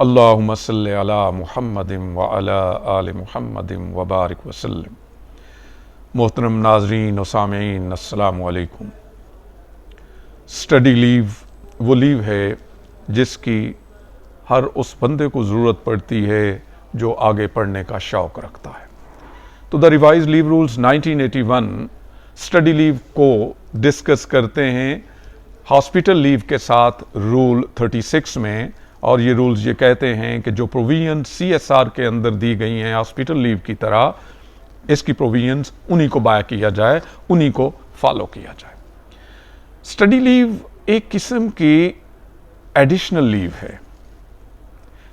अल्लाहुम्मा सल्लि अला मुहम्मदिन व अला आलि मुहम्मदिन व बारिक वसल्लम। मोहतरम नाज़रीन व सामीईन, अस्सलामु अलैकुम। स्टडी लीव वो लीव है जिसकी हर उस बंदे को ज़रूरत पड़ती है जो आगे पढ़ने का शौक़ रखता है। तो the revise leave rules 1981 study leave को डिस्कस करते हैं हॉस्पिटल लीव के साथ रूल 36 में, और ये रूल्स ये कहते हैं कि जो प्रोविजन CSR के अंदर दी गई हैं हॉस्पिटल लीव की तरह, इसकी प्रोविजंस उन्हीं को बाय किया जाए, उन्हीं को फॉलो किया जाए। स्टडी लीव एक किस्म की एडिशनल लीव है।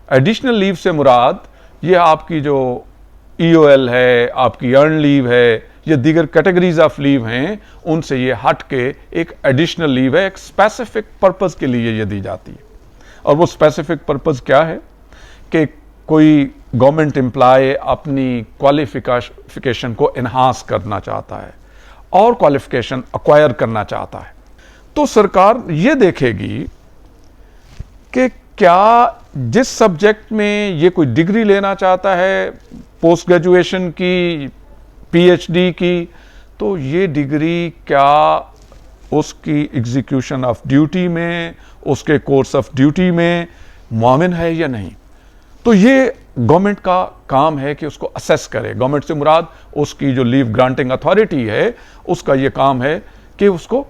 एडिशनल लीव से मुराद ये आपकी जो EOL है, आपकी अर्न लीव है, ये दीगर कैटेगरीज ऑफ लीव हैं, उनसे ये हट के एक एडिशनल लीव है। एक स्पेसिफिक पर्पस के लिए ये दी जाती है, और वो स्पेसिफिक पर्पस क्या है कि कोई गवर्नमेंट एम्प्लॉय अपनी क्वालिफिकेशन को एनहांस करना चाहता है और क्वालिफिकेशन अक्वायर करना चाहता है, तो सरकार ये देखेगी कि क्या जिस सब्जेक्ट में ये कोई डिग्री लेना चाहता है, पोस्ट ग्रेजुएशन की, PhD की, तो ये डिग्री क्या उसकी एग्जीक्यूशन ऑफ ड्यूटी में, उसके कोर्स ऑफ ड्यूटी में मुआविन है या नहीं। तो ये गवर्नमेंट का काम है कि उसको असेस करे। गवर्नमेंट से मुराद उसकी जो लीव ग्रांटिंग अथॉरिटी है, उसका ये काम है कि उसको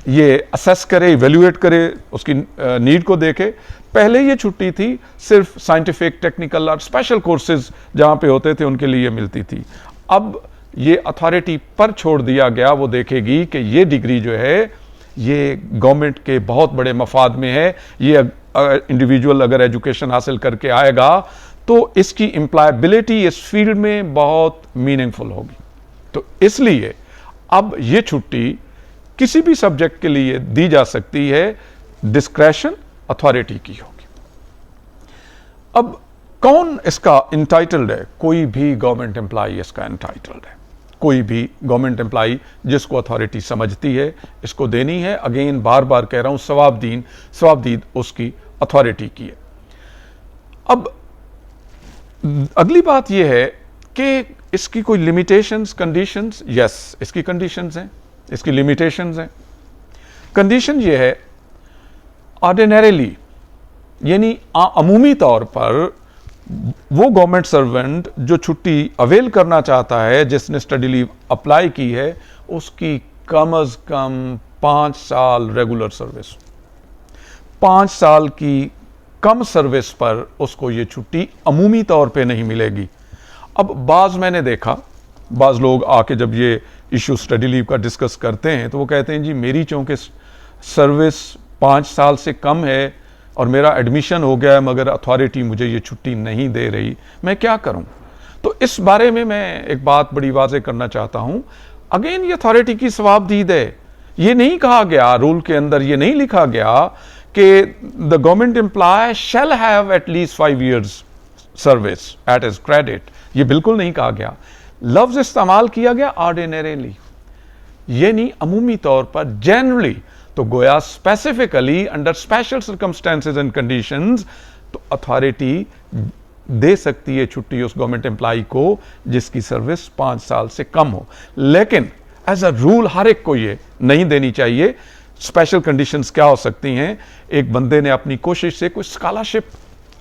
ये असेस करे, इवेल्युएट करे, उसकी नीड को देखे। पहले ये छुट्टी थी सिर्फ साइंटिफिक, टेक्निकल और स्पेशल कोर्सेज जहाँ पे होते थे उनके लिए मिलती थी। अब ये अथॉरिटी पर छोड़ दिया गया, वो देखेगी कि ये डिग्री जो है ये गवर्नमेंट के बहुत बड़े मफाद में है। ये इंडिविजुअल अगर एजुकेशन हासिल करके आएगा तो इसकी एम्प्लॉयबिलिटी इस फील्ड में बहुत मीनिंगफुल होगी। तो इसलिए अब ये छुट्टी किसी भी सब्जेक्ट के लिए दी जा सकती है, डिस्क्रेशन अथॉरिटी की होगी। अब कौन इसका इंटाइटल्ड है? कोई भी गवर्नमेंट एम्प्लॉय इसका इंटाइटल्ड है। कोई भी गवर्नमेंट एम्प्लॉय जिसको अथॉरिटी समझती है इसको देनी है। अगेन बार बार कह रहा हूं, सवाबदीद उसकी अथॉरिटी की है। अब अगली बात यह है कि इसकी कोई लिमिटेशंस, कंडीशंस? यस, इसकी कंडीशंस हैं, इसकी लिमिटेशंस हैं। कंडीशन यह है, ऑर्डिनरीली यानी अमूमी तौर पर वो गवर्नमेंट सर्वेंट जो छुट्टी अवेल करना चाहता है, जिसने स्टडी लीव अप्लाई की है, उसकी कम अज कम 5 साल रेगुलर सर्विस, 5 साल की कम सर्विस पर उसको ये छुट्टी अमूमी तौर पे नहीं मिलेगी। अब मैंने देखा बाज लोग आके जब ये इशू स्टडी लीव का डिस्कस करते हैं तो वो कहते हैं जी मेरी चूंकि सर्विस 5 साल से कम है और मेरा एडमिशन हो गया है, मगर अथॉरिटी मुझे ये छुट्टी नहीं दे रही, मैं क्या करूं? तो इस बारे में मैं एक बात बड़ी वाज़ेह करना चाहता हूं। अगेन ये अथॉरिटी की सवाबदीद है। ये नहीं कहा गया, रूल के अंदर ये नहीं लिखा गया कि the government employ shall have at least 5 years service at his credit. ये बिल्कुल नहीं कहा गया। लफ्ज इस्तेमाल किया गया ऑर्डिनरीली, ये नहीं अमूमी तौर पर, जनरली। तो गोया specifically under special circumstances and conditions तो अथॉरिटी दे सकती है छुट्टी उस गवर्नमेंट एम्प्लॉय को जिसकी सर्विस 5 साल से कम हो। लेकिन एज अ रूल हर एक को ये नहीं देनी चाहिए। स्पेशल कंडीशंस क्या हो सकती हैं? एक बंदे ने अपनी कोशिश से कोई स्कॉलरशिप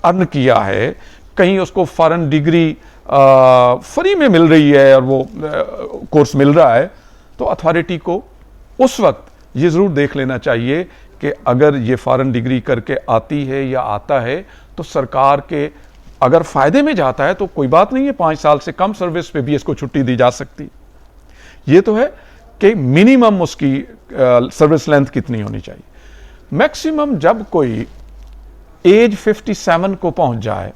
अर्न किया है, कहीं उसको फॉरेन डिग्री फ्री में मिल रही है और वो कोर्स मिल रहा है, तो अथॉरिटी को उस वक्त ये जरूर देख लेना चाहिए कि अगर ये फॉरेन डिग्री करके आती है या आता है तो सरकार के अगर फायदे में जाता है तो कोई बात नहीं है, 5 साल से कम सर्विस पे भी इसको छुट्टी दी जा सकती। ये तो है कि मिनिमम उसकी सर्विस लेंथ कितनी होनी चाहिए। मैक्सिमम जब कोई एज 57 को पहुंच जाए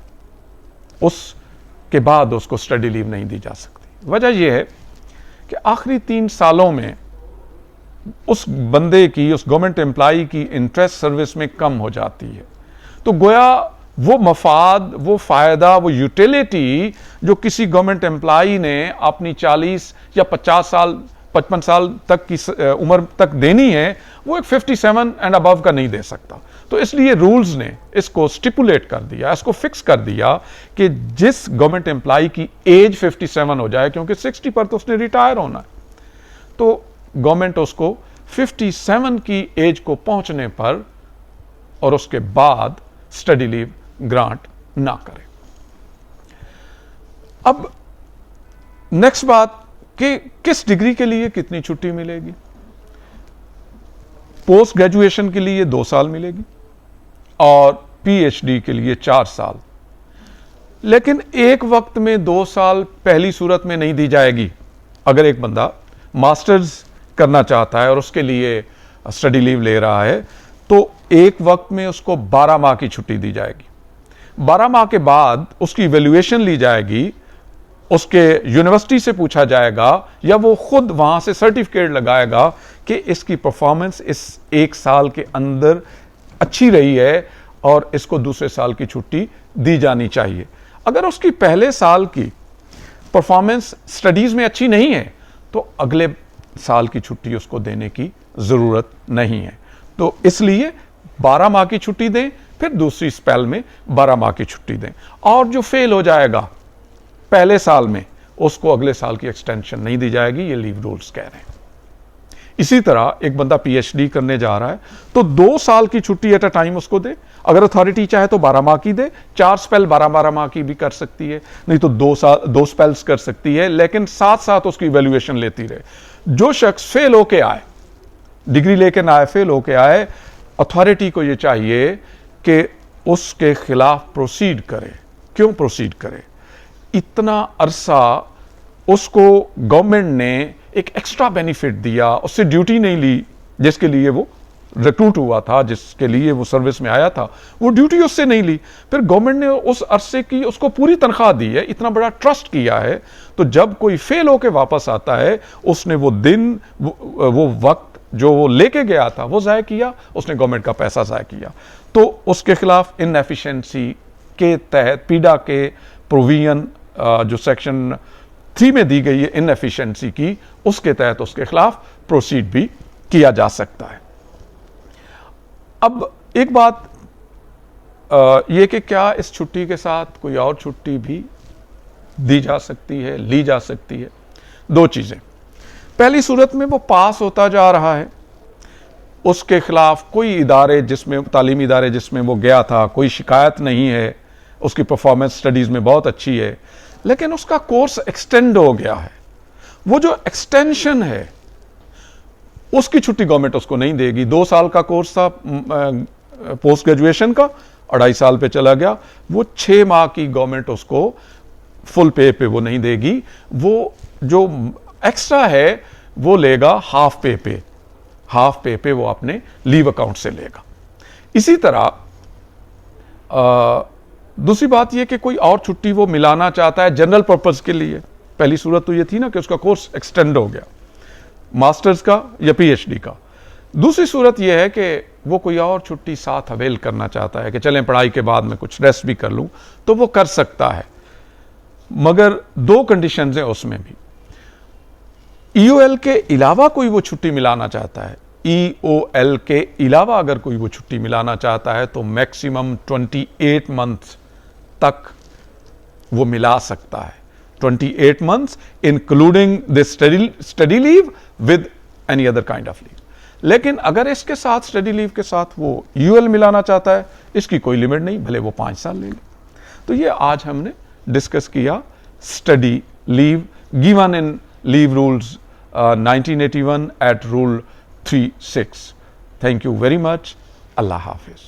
उसके बाद उसको स्टडी लीव नहीं दी जा सकती। वजह यह है कि आखिरी 3 सालों में उस बंदे की, उस गवर्नमेंट एम्प्लॉय की इंटरेस्ट सर्विस में कम हो जाती है। तो गोया वो मफाद, वो फायदा, वो यूटिलिटी जो किसी गवर्नमेंट एम्प्लॉय ने अपनी 40 या 50 साल 55 साल तक की उम्र तक देनी है, वो एक 57 एंड अबव का नहीं दे सकता। तो इसलिए रूल्स ने इसको स्टिपुलेट कर दिया, इसको फिक्स कर दिया कि जिस गवर्नमेंट एम्प्लॉय की एज 57 हो जाए, क्योंकि 60 पर तो उसने रिटायर होना है, तो गवर्नमेंट उसको 57 की एज को पहुंचने पर और उसके बाद स्टडी लीव ग्रांट ना करे। अब नेक्स्ट बात कि किस डिग्री के लिए कितनी छुट्टी मिलेगी। पोस्ट ग्रेजुएशन के लिए 2 साल मिलेगी और पीएचडी के लिए 4 साल। लेकिन एक वक्त में 2 साल पहली सूरत में नहीं दी जाएगी। अगर एक बंदा मास्टर्स करना चाहता है और उसके लिए स्टडी लीव ले रहा है, तो एक वक्त में उसको 12 माह की छुट्टी दी जाएगी। 12 माह के बाद उसकी इवैल्यूएशन ली जाएगी, उसके यूनिवर्सिटी से पूछा जाएगा या वो खुद वहां से सर्टिफिकेट लगाएगा कि इसकी परफॉर्मेंस इस 1 साल के अंदर अच्छी रही है और इसको दूसरे साल की छुट्टी दी जानी चाहिए। अगर उसकी पहले साल की परफॉर्मेंस स्टडीज में अच्छी नहीं है, तो अगले साल की छुट्टी उसको देने की जरूरत नहीं है। तो इसलिए 12 माह की छुट्टी दें, फिर दूसरी स्पेल में 12 माह की छुट्टी दें। और जो फेल हो जाएगा पहले साल में, उसको अगले साल की एक्सटेंशन नहीं दी जाएगी। ये लीव रूल्स कह रहे हैं। इसी तरह एक बंदा पीएचडी करने जा रहा है, तो 2 साल की छुट्टी एट अ टाइम उसको दे। अगर अथॉरिटी चाहे तो 12 माह की दे, 4 स्पेल 12 माह की भी कर सकती है, नहीं तो 2 स्पेल्स कर सकती है, लेकिन साथ साथ उसकी इवैल्यूएशन लेती रहे। जो शख्स फेल होके आए, डिग्री लेके ना आए, फेल होके आए, अथॉरिटी को यह चाहिए कि उसके खिलाफ प्रोसीड करे। क्यों प्रोसीड करे? इतना अरसा उसको गवर्नमेंट ने एक एक्स्ट्रा बेनिफिट दिया, उससे ड्यूटी नहीं ली, जिसके लिए वो रिक्रूट हुआ था, जिसके लिए वो सर्विस में आया था, वो ड्यूटी उससे नहीं ली। फिर गवर्नमेंट ने उस अरसे की उसको पूरी तनख्वाह दी है, इतना बड़ा ट्रस्ट किया है। तो जब कोई फेल होके वापस आता है, उसने वो दिन, वो वक्त जो वो लेके गया था, वो ज़ाया किया, उसने गवर्नमेंट का पैसा ज़ाया किया। तो उसके खिलाफ इनएफिशिएंसी के तहत पीडा के प्रोविजन जो सेक्शन 3 में दी गई है इनएफिशिएंसी की, उसके तहत उसके खिलाफ प्रोसीड भी किया जा सकता है। अब एक बात यह कि क्या इस छुट्टी के साथ कोई और छुट्टी भी दी जा सकती है, ली जा सकती है? 2 चीजें। पहली सूरत में वो पास होता जा रहा है, उसके खिलाफ कोई इदारे जिसमें, तालीमी इदारे जिसमें वो गया था, कोई शिकायत नहीं है, उसकी परफॉर्मेंस स्टडीज में बहुत अच्छी है, लेकिन उसका कोर्स एक्सटेंड हो गया है। वो जो एक्सटेंशन है, उसकी छुट्टी गवर्नमेंट उसको नहीं देगी। 2 साल का कोर्स था पोस्ट ग्रेजुएशन का, 2.5 साल पे चला गया, वो 6 माह की गवर्नमेंट उसको फुल पे वो नहीं देगी। वो जो एक्स्ट्रा है वो लेगा हाफ पे वो अपने लीव अकाउंट से लेगा। इसी तरह दूसरी बात यह कि कोई और छुट्टी वो मिलाना चाहता है जनरल पर्पस के लिए। पहली सूरत तो ये थी ना कि उसका कोर्स एक्सटेंड हो गया, मास्टर्स का या पीएचडी का। दूसरी सूरत यह है कि वो कोई और छुट्टी साथ अवेल करना चाहता है कि चलें पढ़ाई के बाद में कुछ रेस्ट भी कर लूं, तो वो कर सकता है, मगर 2 कंडीशंस हैं उसमें भी। ईओएल के अलावा कोई वो छुट्टी मिलाना चाहता है, ईओएल के अलावा अगर कोई वो छुट्टी मिलाना चाहता है, तो मैक्सिमम 28 मंथ तक वो मिला सकता है। 28 months including the study leave with any other kind of leave. लेकिन अगर इसके साथ स्टडी लीव के साथ वो यूएल मिलाना चाहता है, इसकी कोई लिमिट नहीं, भले वो 5 साल ले ले। तो ये आज हमने डिस्कस किया study leave given in leave rules 1981 at Rule 36. Thank you very much. Allah Hafiz.